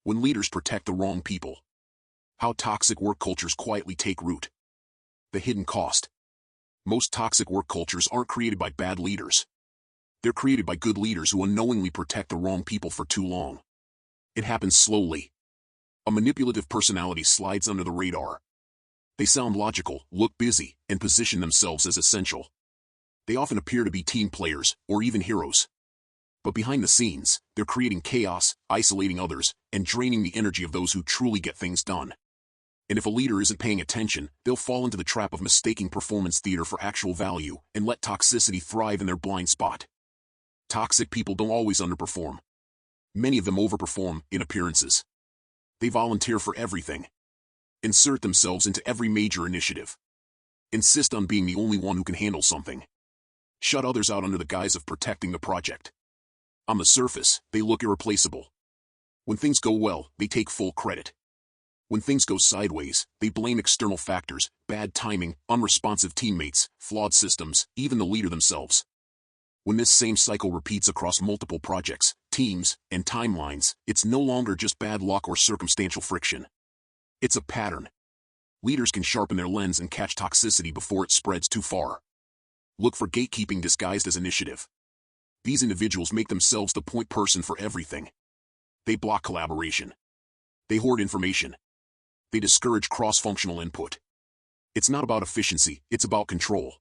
When leaders protect the wrong people. How toxic work cultures quietly take root. The hidden cost. Most toxic work cultures aren't created by bad leaders. They're created by good leaders who unknowingly protect the wrong people for too long. It happens slowly. A manipulative personality slides under the radar. They sound logical, look busy, and position themselves as essential. They often appear to be team players, or even heroes. But behind the scenes, they're creating chaos, isolating others, and draining the energy of those who truly get things done. And if a leader isn't paying attention, they'll fall into the trap of mistaking performance theater for actual value, and let toxicity thrive in their blind spot. Toxic people don't always underperform. Many of them overperform in appearances. They volunteer for everything. Insert themselves into every major initiative. Insist on being the only one who can handle something. Shut others out under the guise of protecting the project. On the surface, they look irreplaceable. When things go well, they take full credit. When things go sideways, they blame external factors, bad timing, unresponsive teammates, flawed systems, even the leader themselves. When this same cycle repeats across multiple projects, teams, and timelines, it's no longer just bad luck or circumstantial friction. It's a pattern. Leaders can sharpen their lens and catch toxicity before it spreads too far. Look for gatekeeping disguised as initiative. These individuals make themselves the point person for everything. They block collaboration. They hoard information. They discourage cross-functional input. It's not about efficiency, it's about control.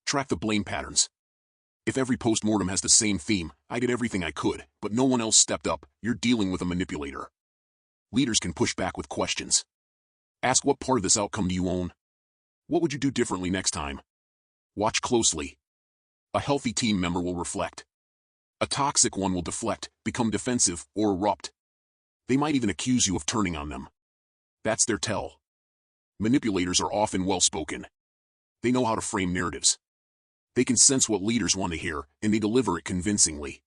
Track the blame patterns. If every post-mortem has the same theme, I did everything I could, but no one else stepped up, you're dealing with a manipulator. Leaders can push back with questions. Ask, what part of this outcome do you own? What would you do differently next time? Watch closely. A healthy team member will reflect. A toxic one will deflect, become defensive, or erupt. They might even accuse you of turning on them. That's their tell. Manipulators are often well-spoken. They know how to frame narratives. They can sense what leaders want to hear, and they deliver it convincingly.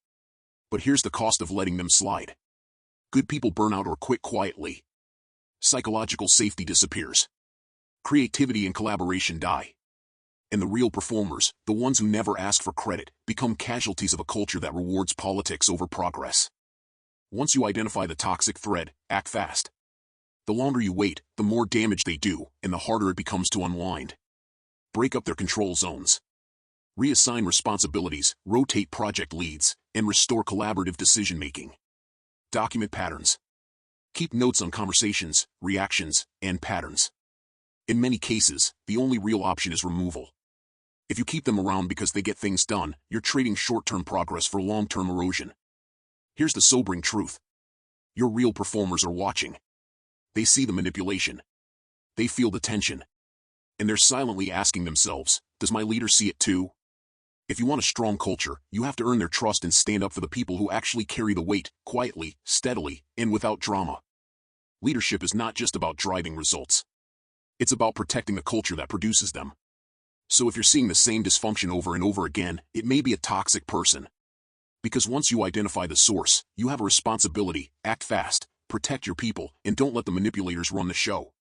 But here's the cost of letting them slide. Good people burn out or quit quietly. Psychological safety disappears. Creativity and collaboration die. And the real performers, the ones who never ask for credit, become casualties of a culture that rewards politics over progress. Once you identify the toxic thread, act fast. The longer you wait, the more damage they do, and the harder it becomes to unwind. Break up their control zones. Reassign responsibilities, rotate project leads, and restore collaborative decision-making. Document patterns. Keep notes on conversations, reactions, and patterns. In many cases, the only real option is removal. If you keep them around because they get things done, you're trading short-term progress for long-term erosion. Here's the sobering truth. Your real performers are watching. They see the manipulation. They feel the tension. And they're silently asking themselves, does my leader see it too? If you want a strong culture, you have to earn their trust and stand up for the people who actually carry the weight, quietly, steadily, and without drama. Leadership is not just about driving results. It's about protecting the culture that produces them. So if you're seeing the same dysfunction over and over again, it may be a toxic person. Because once you identify the source, you have a responsibility, act fast, protect your people, and don't let the manipulators run the show.